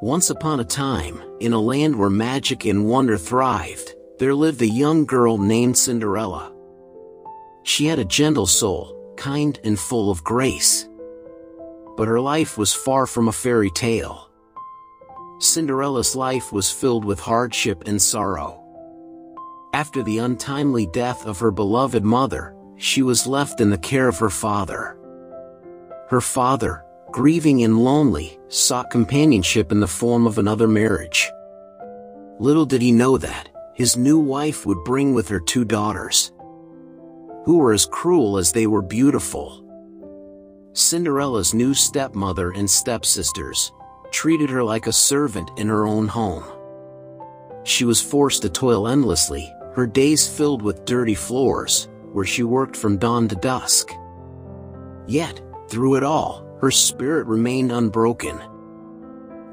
Once upon a time, in a land where magic and wonder thrived, there lived a young girl named Cinderella. She had a gentle soul, kind and full of grace. But her life was far from a fairy tale. Cinderella's life was filled with hardship and sorrow. After the untimely death of her beloved mother, she was left in the care of her father. Her father, grieving and lonely, sought companionship in the form of another marriage. Little did he know that his new wife would bring with her 2 daughters, who were as cruel as they were beautiful. Cinderella's new stepmother and stepsisters treated her like a servant in her own home. She was forced to toil endlessly, her days filled with dirty floors, where she worked from dawn to dusk. Yet, through it all, her spirit remained unbroken.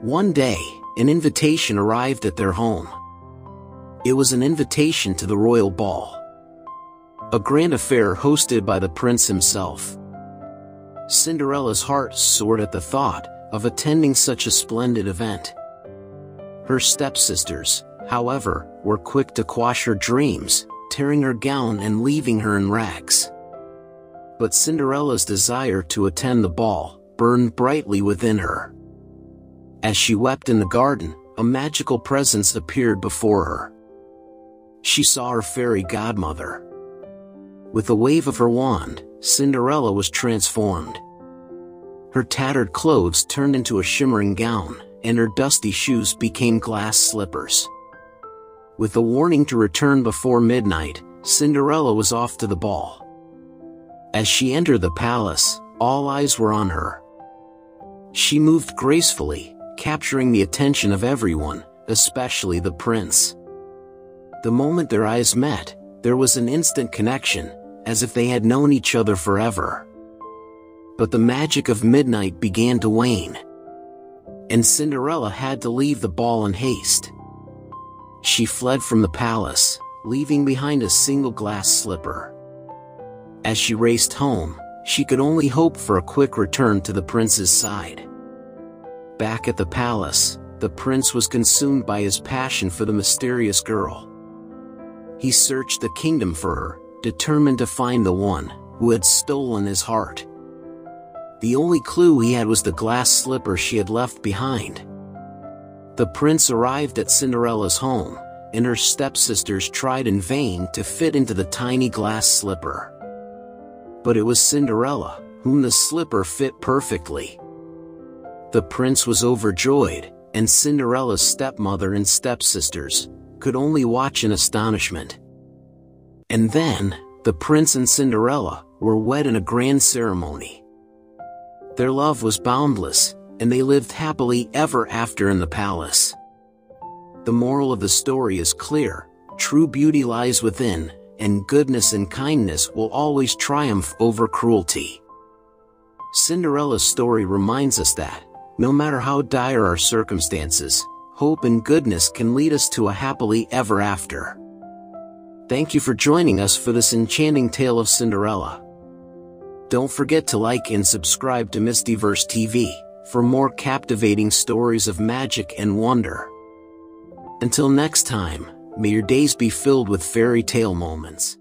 One day, an invitation arrived at their home. It was an invitation to the royal ball, a grand affair hosted by the prince himself. Cinderella's heart soared at the thought of attending such a splendid event. Her stepsisters, however, were quick to quash her dreams, tearing her gown and leaving her in rags. But Cinderella's desire to attend the ball burned brightly within her. As she wept in the garden, a magical presence appeared before her. She saw her fairy godmother. With a wave of her wand, Cinderella was transformed. Her tattered clothes turned into a shimmering gown, and her dusty shoes became glass slippers. With a warning to return before midnight, Cinderella was off to the ball. As she entered the palace, all eyes were on her. She moved gracefully, capturing the attention of everyone, especially the prince. The moment their eyes met, there was an instant connection, as if they had known each other forever. But the magic of midnight began to wane, and Cinderella had to leave the ball in haste. She fled from the palace, leaving behind a single glass slipper. As she raced home, she could only hope for a quick return to the prince's side. Back at the palace, the prince was consumed by his passion for the mysterious girl. He searched the kingdom for her, determined to find the one who had stolen his heart. The only clue he had was the glass slipper she had left behind. The prince arrived at Cinderella's home, and her stepsisters tried in vain to fit into the tiny glass slipper. But it was Cinderella, whom the slipper fit perfectly. The prince was overjoyed, and Cinderella's stepmother and stepsisters could only watch in astonishment. And then, the prince and Cinderella were wed in a grand ceremony. Their love was boundless, and they lived happily ever after in the palace. The moral of the story is clear: true beauty lies within, and goodness and kindness will always triumph over cruelty. Cinderella's story reminds us that, no matter how dire our circumstances, hope and goodness can lead us to a happily ever after. Thank you for joining us for this enchanting tale of Cinderella. Don't forget to like and subscribe to MystiVerse TV for more captivating stories of magic and wonder. Until next time, may your days be filled with fairy tale moments.